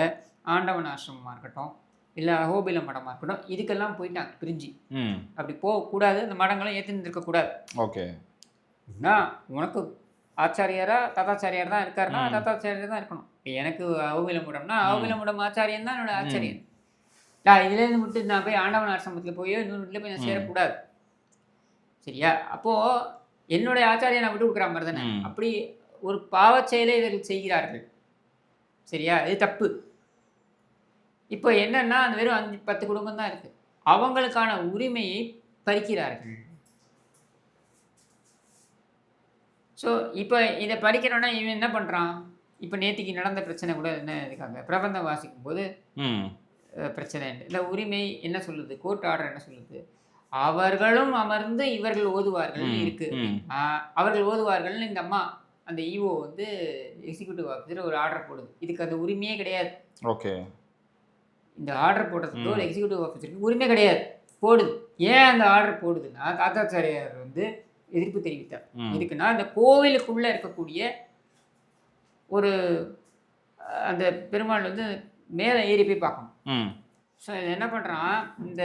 Speaker 2: ஆண்டவன் ஆசிரமமாக இருக்கட்டும், இல்லை அகோபில மடமாக இருக்கட்டும், இதுக்கெல்லாம் போயிட்டாங்க பிரிஞ்சு.
Speaker 1: ம்
Speaker 2: அப்படி போகக்கூடாது, அந்த மடங்களும் ஏற்றி இருக்கக்கூடாது.
Speaker 1: ஓகே
Speaker 2: என்ன உனக்கு ஆச்சாரியாரா தாத்தாச்சாரியார் தான் இருக்காருன்னா
Speaker 1: ம்.
Speaker 2: தாத்தாச்சாரியார் தான் இருக்கணும். இப்போ எனக்கு அகோபில மடம்னா அகோபில மடம் ஆச்சாரியன் தான் என்னோட
Speaker 1: ம்.
Speaker 2: ஆச்சாரியன். நான் இதுலேருந்து விட்டு நான் போய் ஆண்டவன் ஆசிரமத்தில் போய் இன்னொரு வீட்டில் போய் நான் சேரக்கூடாது. சரியா? அப்போது என்னுடைய ஆச்சாரியை நான் விட்டு கொடுக்குற மாதிரி தானே.
Speaker 1: ம்.
Speaker 2: அப்படி ஒரு பாவச் செயலை இவர்கள் செய்கிறார்கள். சரியா? இது தப்பு. இப்போ என்னன்னா அந்த வெறும் 5-10 குடும்பம் தான் இருக்கு. அவங்களுக்கான உரிமையை பறிக்கிறார்கள். ஸோ இப்போ இதை பறிக்கிறோன்னா இவன் என்ன பண்ணுறான்? இப்போ நேத்திக்கு நடந்த பிரச்சனை கூட என்ன இருக்காங்க, பிரபந்தம் வாசிக்கும் போது
Speaker 1: ம்
Speaker 2: பிரச்சனை இல்லை, உரிமை என்ன சொல்லுது, கோர்ட் ஆர்டர் என்ன சொல்லுது, அவர்களும் அமர்ந்து இவர்கள் ஓதுவார்கள்
Speaker 1: ம்.
Speaker 2: இருக்கு.
Speaker 1: ம்.
Speaker 2: அவர்கள் ஓதுவார்கள்னு இந்த அம்மா அந்த ஈஓ வந்து எக்ஸிக்யூட்டிவ் ஆஃபீஸர் ஒரு ஆர்டர் போடுது. இதுக்கு அந்த உரிமையே கிடையாது.
Speaker 1: ஓகே
Speaker 2: இந்த ஆர்டர் போடுறதுக்கு ஒரு எக்ஸிக்யூட்டிவ் ஆஃபீஸருக்கு உரிமை கிடையாது. போடுது. ஏன் அந்த ஆர்டர் போடுதுன்னா தாத்தாச்சாரியார் வந்து எதிர்ப்பு தெரிவித்தார்.
Speaker 1: ம்.
Speaker 2: எதுக்குன்னா இந்த கோவிலுக்குள்ளே இருக்கக்கூடிய ஒரு அந்த பெருமாள் வந்து மேலே ஏறி போய் பார்க்கணும்.
Speaker 1: ம்
Speaker 2: ஸோ இது என்ன பண்ணுறான், இந்த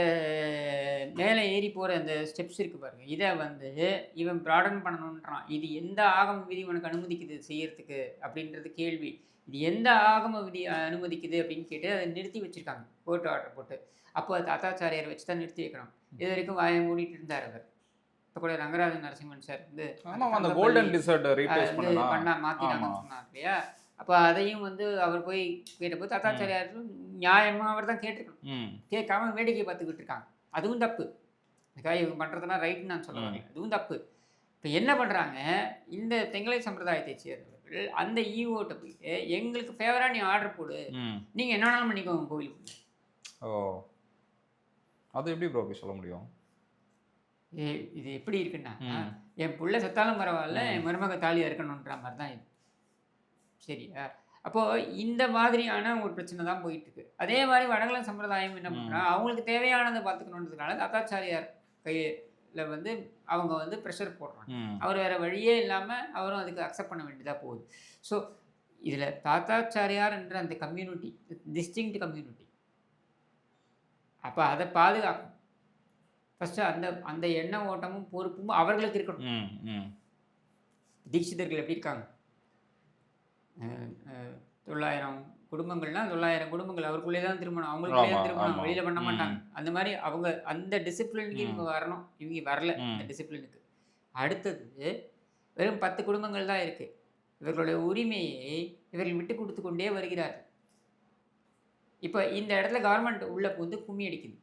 Speaker 2: மேலே ஏறி போகிற அந்த ஸ்டெப்ஸ் இருக்குது பாருங்க, இதை வந்து இவன் ப்ராடன் பண்ணணுன்றான். இது எந்த ஆகம விதி உனக்கு அனுமதிக்குது செய்யறதுக்கு அப்படின்றது கேள்வி. இது எந்த ஆகம விதி அனுமதிக்குது அப்படின்னு கேட்டு அதை நிறுத்தி வச்சுருக்காங்க கோர்ட் ஆர்டர் போட்டு. அப்போ தாத்தாச்சாரியார் வச்சு தான் நிறுத்தி வைக்கணும். இது வரைக்கும் வாயை மூடிட்டு இருந்தார் அவர். இப்போ கூட ரங்கராஜன் நரசிம்மன் சார் வந்து
Speaker 1: ஆமா அந்த கோல்டன் டிசர்ட் ரீப்ளேஸ்
Speaker 2: வந்து
Speaker 1: பண்ணலாம்.
Speaker 2: பண்ணா மாற்றினாங்கன்னு சொன்னார் இல்லையா? அப்போ அதையும் வந்து அவர் போய் கேட்டபோது தாத்தாச்சாரியார் நியாயமாக அவர் தான் கேட்டிருக்கணும்.
Speaker 1: ம்
Speaker 2: கேட்காம வேடிக்கை பார்த்துக்கிட்டு இருக்காங்க. அதுவும் தப்பு. அதுக்காக இவங்க பண்ணுறதுனா ரைட்னு நான் சொல்ல வரல. அதுவும் தப்பு. இப்போ என்ன பண்ணுறாங்க, இந்த தெங்கலை சம்பிரதாயத்தை சேர்ந்தவர்கள் அந்த ஈஓட்ட போயிட்டு எங்களுக்கு ஃபேவராக நீ ஆர்டர் போடு,
Speaker 1: ம்
Speaker 2: நீங்கள் என்ன வேணாலும் பண்ணிக்கோங்க கோவிலுக்கு.
Speaker 1: ஓ அது எப்படி ப்ரோ அப்படி சொல்ல முடியும்?
Speaker 2: இது எப்படி இருக்குன்னா,
Speaker 1: ம்.
Speaker 2: என் புள்ள செத்தாலும் பரவாயில்ல, என் மருமக தாலியாக இருக்கணுன்ற மாதிரி தான் இது. சரியா? அப்போது இந்த மாதிரியான ஒரு பிரச்சனை தான் போயிட்டுருக்கு. அதே மாதிரி வடகலை சம்பிரதாயம் என்ன பண்ணுறா, அவங்களுக்கு தேவையானதை பார்த்துக்கணுன்றதுனால தாத்தாச்சாரியார் கையில் வந்து அவங்க வந்து ப்ரெஷர் போடுறாங்க.
Speaker 1: ம்
Speaker 2: அவர் வேறு வழியே இல்லாமல் அவரும் அதுக்கு அக்செப்ட் பண்ண வேண்டியதாக போகுது. ஸோ இதில் தாத்தாச்சாரியார் என்ற அந்த கம்யூனிட்டி டிஸ்டிங்க்ட் கம்யூனிட்டி. அப்போ அதை பாதுகாக்கணும். ஃபஸ்ட்டு அந்த அந்த எண்ண ஓட்டமும் பொறுப்பும் அவர்களுக்கு இருக்கணும்.
Speaker 1: ம் ம்
Speaker 2: தீட்சிதர்கள் எப்படி இருக்காங்க? 900 குடும்பங்கள்னா 900 குடும்பங்கள் அவருக்குள்ளே தான் திருமணம், அவங்களுக்குள்ளே
Speaker 1: ஆமா
Speaker 2: தான் திருமணம்,
Speaker 1: ஆமா
Speaker 2: வெளியில் பண்ண
Speaker 1: ம்
Speaker 2: மாட்டாங்க. அந்த மாதிரி அவங்க அந்த டிசிப்ளினுக்கு
Speaker 1: ம்
Speaker 2: இவங்க வரணும். இவங்க வரல அந்த
Speaker 1: ம்
Speaker 2: டிசிப்ளினுக்கு. அடுத்தது வெறும் 10 குடும்பங்கள் தான் இருக்குது. இவர்களுடைய உரிமையை இவர்கள் விட்டு கொடுத்து கொண்டே வருகிறார்கள். இப்போ இந்த இடத்துல கவர்மெண்ட் உள்ள வந்து கும்மி அடிக்குது.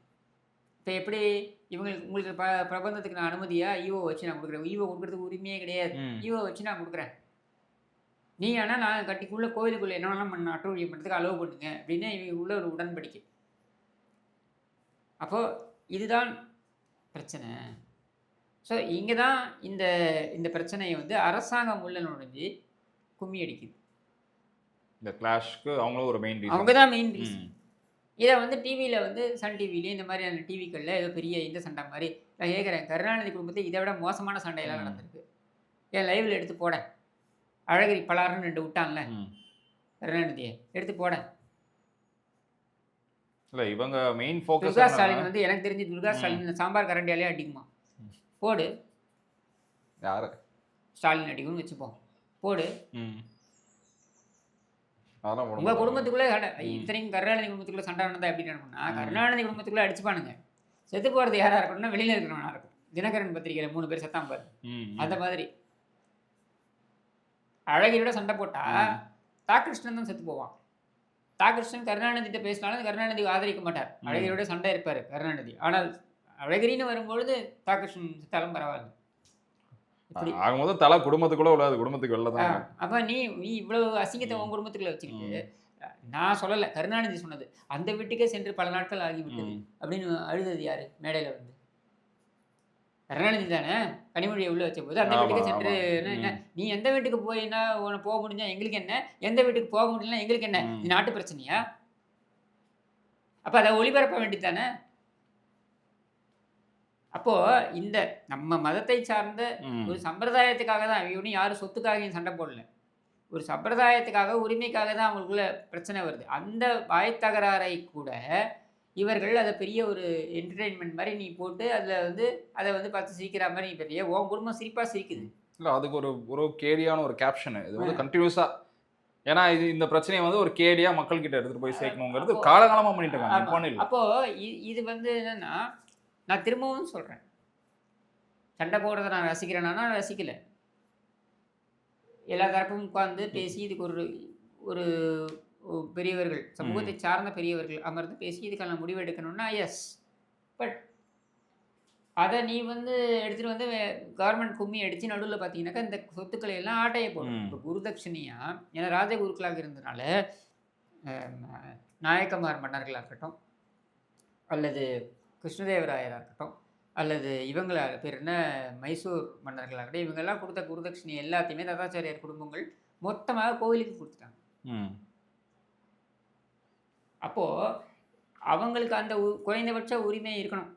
Speaker 2: இப்போ எப்படி இவங்களுக்கு உங்களுக்கு பிரபந்தத்துக்கு நான் அனுமதியா ஈஓ வச்சு நான் கொடுக்குறேன். ஈஓ கொடுக்குறதுக்கு உரிமையே கிடையாது.
Speaker 1: ம்
Speaker 2: ஈஓ வச்சு நான் கொடுக்குறேன். நீ ஆனால் நான் கட்டிக்குள்ளே கோவிலுக்குள்ளே என்ன வேணாலும் பண்ண அட்டூழியம் பண்ணுறதுக்கு அலோவ் பண்ணுங்க அப்படின்னு இவங்க உள்ள ஒரு உடன்படிக்கை. அப்போது இதுதான் பிரச்சனை. ஸோ இங்கே தான் இந்த இந்த பிரச்சனையை வந்து அரசாங்கம் உள்ள நுழைஞ்சு கும்மி அடிக்குது.
Speaker 1: இந்த கிளாஷ்க்கு அவங்களும் ஒரு மெயின் ரீசன்.
Speaker 2: அவங்க தான் மெயின் ரீசன்.
Speaker 1: ம்
Speaker 2: இதை வந்து டிவியில் வந்து சன் டிவிலேயே இந்த மாதிரியான டிவிக்களில் ஏதோ பெரிய இந்த சண்டை மாதிரி நான் கேட்குறேன். கருணாநிதி குடும்பத்தில் இதை விட மோசமான சண்டையெல்லாம்
Speaker 1: ம்
Speaker 2: நடந்திருக்கு. என் லைவில் எடுத்து போட அழகிரி பலாருன்னு 2 விட்டான்ல
Speaker 1: ம்
Speaker 2: கருணாநிதியை எடுத்து போட.
Speaker 1: இல்ல இவங்க மெயின் ஃபோக்கஸ்
Speaker 2: துர்கா ஸ்டாலின் வந்து எனக்கு தெரிஞ்சு துர்கா ஸ்டாலின் இந்த சாம்பார் கரண்டியாலே அடிக்குமா? போடு.
Speaker 1: யாரு?
Speaker 2: ஸ்டாலின் அடிக்கும்னு வச்சுப்போம். போடு.
Speaker 1: ம் அதெல்லாம் போட
Speaker 2: உங்கள்
Speaker 1: மாட்டாங்க.
Speaker 2: குடும்பத்துக்குள்ளே சண்டை.
Speaker 1: ம்
Speaker 2: இத்தனைக்கும் கருணாநிதி குடும்பத்துக்குள்ளே சண்டை நடந்தா எப்படி நடக்கும்னா,
Speaker 1: ம்
Speaker 2: கருணாநிதி குடும்பத்துக்குள்ளே அடிச்சுப்பானுங்க. செத்து போகிறது யாராக இருக்கணும்னா வெளியில் இருக்கிறவனா இருக்கும். தினகரன் பத்திரிகையில் 3 பேர் செத்தாம பாரு.
Speaker 1: ம்
Speaker 2: அந்த மாதிரி அழகிரியோட சண்டை போட்டா
Speaker 1: ம்
Speaker 2: தாகிருஷ்ணன் தான் செத்து போவான். தாகிருஷ்ணன் கருணாநிதிட்ட பேசினாலும் கருணாநிதி ஆதரிக்க மாட்டார்.
Speaker 1: ம்
Speaker 2: அழகிரியோட சண்டை இருப்பார் கருணாநிதி. ஆனால் அழகிரின்னு வரும்பொழுது தாகிருஷ்ணன் செத்தாலும் பரவாயில்ல. இப்படி
Speaker 1: ஆகும்போது தலை குடும்பத்துக்குள்ள உள்ளது, குடும்பத்துக்கு வெளில தான்.
Speaker 2: அப்போ நீ இவ்வளவு அசிங்கத்தை உன் குடும்பத்துக்குள்ள வச்சுக்கிட்டு, நான் சொல்லலை கருணாநிதி சொன்னது, அந்த வீட்டுக்கே சென்று பல நாட்கள் ஆகிவிட்டது அப்படின்னு அழுதது யாரு மேடையில் வந்து? கருணாநிதி தானே கனிமொழியை உள்ள வச்ச போது அந்த வீட்டுக்கு சென்று என்ன, நீ எந்த வீட்டுக்கு போயின்னா உனக்கு போக முடிஞ்சா எங்களுக்கு என்ன, எந்த வீட்டுக்கு போக முடியலன்னா எங்களுக்கு என்ன, இது நாட்டு பிரச்சனையா? அப்போ அதை ஒளிபரப்ப வேண்டியது தானே? அப்போது இந்த நம்ம மதத்தை சார்ந்த ஒரு சம்பிரதாயத்துக்காக தான் இவனும் யாரும் சொத்துக்காக சண்டை போடல. ஒரு சம்பிரதாயத்துக்காக உரிமைக்காக தான் அவங்களுக்குள்ள பிரச்சனை வருது. அந்த வாய்த்தகராறை கூட இவர்கள் அதை பெரிய ஒரு என்டர்டெயின்மெண்ட் மாதிரி நீ போட்டு அதை வந்து பார்த்து சிரிக்கிற மாதிரி நீ பெரிய உன் குடும்பம் சிரிப்பாக சிரிக்குது.
Speaker 1: இல்லை அதுக்கு ஒரு ஒரு கேடியான ஒரு கேப்ஷனு இது வந்து கண்டினியூஸாக, ஏன்னா இது இந்த பிரச்சனையை வந்து ஒரு கேடியா மக்கள் கிட்ட எடுத்துட்டு போய் சேர்க்கணுங்கிறது காலகாலமாக பண்ணிட்டு இருக்காங்க.
Speaker 2: அப்போ இது வந்து என்னன்னா, நான் திரும்பவும் சொல்றேன், சண்டை போடுறதை நான் ரசிக்கிறேன்னா நான் ரசிக்கல. எல்லா தரப்பும் உட்கார்ந்து பேசி இதுக்கு ஒரு ஒரு பெரியவர்கள், சமூகத்தை சார்ந்த பெரியவர்கள் அமர்ந்து பேசி இதுக்கான முடிவு எடுக்கணும்னா எஸ். பட் அதை நீ வந்து எடுத்துகிட்டு வந்து கவர்மெண்ட் கும்மி அடித்து நடுவில் பார்த்தீங்கன்னாக்கா இந்த சொத்துக்களை எல்லாம் ஆட்டையை போடும். இப்போ குருதட்சிணியா, ஏன்னா ராஜகுருக்களாக இருந்தனால நாயக்கமார் மன்னர்களாக இருக்கட்டும், அல்லது கிருஷ்ணதேவராயராக இருக்கட்டும், அல்லது இவங்களா பேர் என்ன மைசூர் மன்னர்களாக இருக்கட்டும், இவங்கெல்லாம் கொடுத்த குருதட்சிணி எல்லாத்தையுமே தத்தாச்சாரியார் குடும்பங்கள் மொத்தமாக கோவிலுக்கு கொடுத்துட்டாங்க. அப்போது அவங்களுக்கு அந்த குறைந்தபட்ச உரிமை இருக்கணும்.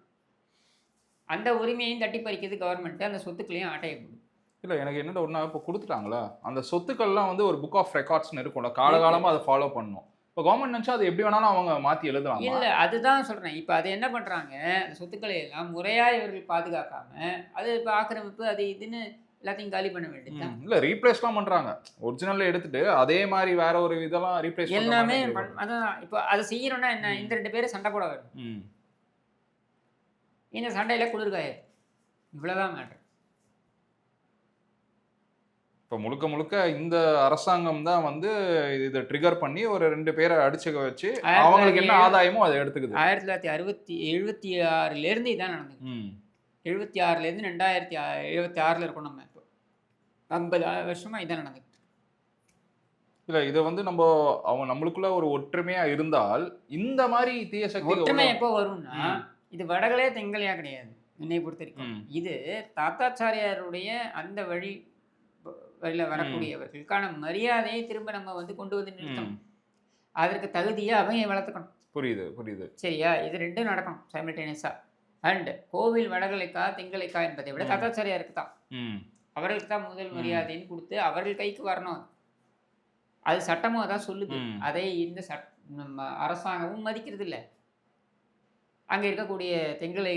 Speaker 2: அந்த உரிமையையும் தட்டி பறிக்கிறது கவர்மெண்ட்டு, அந்த சொத்துக்களையும் ஆட்டையை போடும்.
Speaker 1: இல்லை எனக்கு என்ன ஒன்றா இப்போ கொடுத்துட்டாங்களா, அந்த சொத்துக்கள்லாம் வந்து ஒரு புக் ஆஃப் ரெக்கார்ட்ஸ்னு இருக்கும்ல, காலகாலமாக அதை ஃபாலோ பண்ணணும். இப்போ கவர்மெண்ட் நினச்சா அது எப்படி வேணாலும் அவங்க மாற்றி எழுதலாம்.
Speaker 2: இல்லை அதுதான் சொல்கிறேன். இப்போ அதை என்ன பண்ணுறாங்க, அந்த சொத்துக்களை எல்லாம் முறையாக இவர்கள் பாதுகாக்காமல் அது இப்போ ஆக்கிரமிப்பு அது இதுன்னு எல்லாத்தையும் காலி பண்ண வேண்டியது.
Speaker 1: இல்லை ரீப்ளேஸ்லாம் பண்ணுறாங்க, ஒரிஜினலில் எடுத்துட்டு அதே மாதிரி வேற ஒரு இதெல்லாம் ரீப்ளேஸ்
Speaker 2: எல்லாமே அதான். இப்போ அதை செய்யணும்னா என்ன, இந்த 2 பேரும் சண்டை போட வேணும். இந்த சண்டையில் குளிர்காயாது, இவ்வளோதான் மேட்டர்.
Speaker 1: இப்போ முழுக்க முழுக்க இந்த அரசாங்கம் தான் வந்து இதை ட்ரிகர் பண்ணி ஒரு 2 பேரை அடிச்சுக்க வச்சு அவங்களுக்கு என்ன ஆதாயமோ அதை எடுத்துக்குது.
Speaker 2: 1976 இதான் நடந்தது. 76 2076 இருக்கணும். நம்ம இப்போ 50 வருஷமா இதான் நடந்துக்கிட்டு.
Speaker 1: இல்லை இதை வந்து நம்ம அவங்க நம்மளுக்குள்ள ஒரு ஒற்றுமையா இருந்தால் இந்த மாதிரி தீய சக்தி
Speaker 2: ஒற்றுமை எப்போ வரும்னா, இது வடகளே தெங்கலையா கிடையாது என்னை பொறுத்த வரைக்கும். இது தாத்தாச்சாரியாருடைய அந்த வழியில் வரக்கூடியவர்களுக்கான மரியாதையை திரும்ப நம்ம வந்து கொண்டு வந்து நிறுத்தணும். அதற்கு தகுதியை அவங்க வளர்த்துக்கணும்.
Speaker 1: புரியுது
Speaker 2: சரியா? இது 2 நடக்கணும் சைமல்டேனியஸா. அண்ட் கோவில் வடகலைக்கா தெங்கலைக்கா என்பதை விட தாத்தாச்சாரியாருக்கு தான், அவர்களுக்கு தான் முதல் மரியாதைன்னு கொடுத்து அவர்கள் கைக்கு வரணும். அது சட்டமும் அதான் சொல்லுது. அதை இந்த அரசாங்கமும் மதிக்கிறது இல்லை. அங்கே இருக்கக்கூடிய தெங்கலை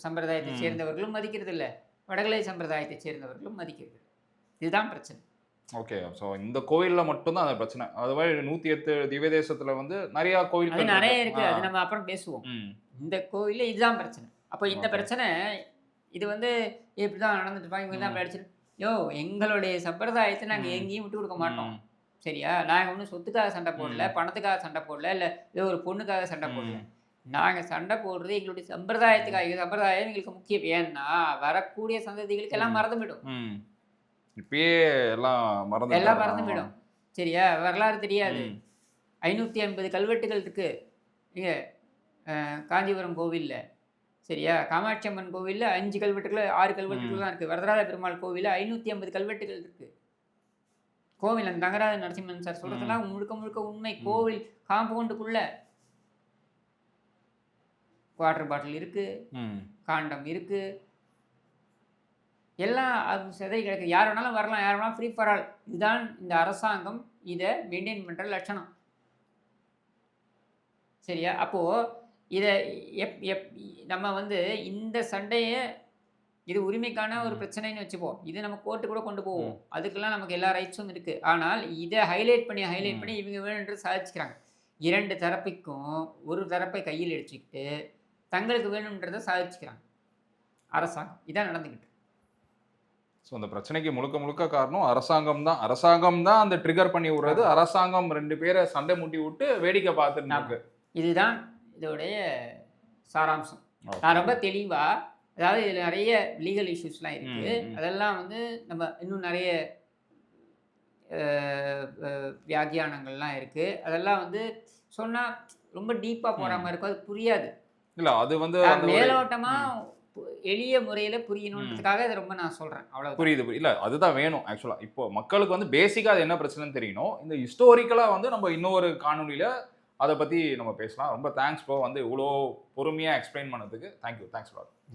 Speaker 2: சம்பிரதாயத்தை சேர்ந்தவர்களும் மதிக்கிறது இல்லை, வடகலை சம்பிரதாயத்தை சேர்ந்தவர்களும் மதிக்கிறது. இதுதான் பிரச்சனை.
Speaker 1: ஓகே, ஸோ இந்த கோயிலில் மட்டும்தான் அந்த பிரச்சனை. அதுவே 108 திவ்ய தேசத்தில் வந்து நிறையா கோயில்கள்
Speaker 2: நிறைய இருக்குது, அது நம்ம அப்புறம் பேசுவோம். இந்த கோயிலில் இதுதான் பிரச்சனை. அப்போ இந்த பிரச்சனை இது வந்து எப்படி தான் நடந்துட்டு இருப்பாங்க, இவங்க தான் படிச்சு எங்களுடைய சம்பிரதாயத்தை நாங்கள் எங்கேயும் விட்டு கொடுக்க மாட்டோம். சரியா? நாங்கள் ஒன்றும் சொத்துக்காக சண்டை போடல, பணத்துக்காக சண்டை போடல, இல்லை ஏதோ ஒரு பொண்ணுக்காக சண்டை போடல. நாங்கள் சண்டை போடுறது எங்களுடைய சம்பிரதாயத்துக்காக. சம்பிரதாயம் எங்களுக்கு முக்கியம். ஏன்னா வரக்கூடிய சந்ததிகளுக்கு எல்லாம் மறந்துவிடும்.
Speaker 1: இப்பயே எல்லாம்
Speaker 2: மறந்துவிடும். சரியா? வரலாறு தெரியாது. 550 கல்வெட்டுகள் இருக்கு இங்க காஞ்சிபுரம் கோவிலில். சரியா? காமாட்சி அம்மன் கோவிலில் 5 கல்வெட்டுகள் 6 கல்வெட்டுகள் தான் இருக்குது. வரதராஜ பெருமாள் கோவிலில் 550 கல்வெட்டுகள் இருக்குது. கோவில் அந்த தங்கராஜ நரசிம்மன் சார் சொல்றதெல்லாம் முழுக்க முழுக்க உண்மை. கோவில் காம்பவுண்டுக்குள்ள வாட்டர் பாட்டில் இருக்கு, காண்டம் இருக்கு, எல்லாம் அது சிதறி கிடக்கு. யார் வேணாலும் வரலாம், யார் வேணாலும் ஃப்ரீ ஃபார் ஆல். இதுதான் இந்த அரசாங்கம் இதை மெயின்டைன் பண்ணுற லட்சணம். சரியா? அப்போது இதை நம்ம வந்து இந்த சண்டையை இது உரிமைக்கான ஒரு பிரச்சனைன்னு வச்சுப்போம். இது நம்ம கோர்ட்டு கூட கொண்டு போவோம், அதுக்கெல்லாம் நமக்கு எல்லா ரைட்ஸும் இருக்குது. ஆனால் இதை ஹைலைட் பண்ணி இவங்க வேணுன்ற சாதிச்சுக்கிறாங்க. 2 தரப்புக்கும் ஒரு தரப்பை கையில் எடுத்துக்கிட்டு தங்களுக்கு வேணுன்றதை சாதிச்சுக்கிறாங்க அரசாங்கம். இதான் நடந்துக்கிட்டு.
Speaker 1: ஸோ அந்த பிரச்சனைக்கு முழுக்க முழுக்க காரணம் அரசாங்கம் தான் அந்த ட்ரிகர் பண்ணி விடுறது. அரசாங்கம் 2 பேரை சண்டை மூட்டி விட்டு வேடிக்கை பார்த்துட்டு. இதுதான்
Speaker 2: இதோடைய சாராம்சம். நான் ரொம்ப தெளிவாக, அதாவது இதில் நிறைய லீகல் இஷ்யூஸ்லாம் இருக்குது, அதெல்லாம் வந்து நம்ம இன்னும் நிறைய வியாக்கியானங்கள்லாம் இருக்குது, அதெல்லாம் வந்து சொன்னால் ரொம்ப டீப்பாக போகிற மாதிரி இருக்கும், அது புரியாது.
Speaker 1: இல்லை அது வந்து
Speaker 2: மேலோட்டமாக எளிய முறையில் புரியணுன்றதுக்காக இதை ரொம்ப நான் சொல்கிறேன். அவ்வளோ
Speaker 1: புரியுது. இல்லை அதுதான் வேணும் ஆக்சுவலாக. இப்போ மக்களுக்கு வந்து பேசிக்காக அது என்ன பிரச்சனைன்னு தெரியணும். இந்த ஹிஸ்டோரிக்கலாக வந்து நம்ம இன்னொரு காணொலியில் அதை பற்றி நம்ம பேசலாம். ரொம்ப தேங்க்ஸ் ப்ரோ, வந்து இவ்வளோ பொறுமையாக எக்ஸ்பிளைன் பண்ணதுக்கு. தேங்க்யூ. Thanks lot.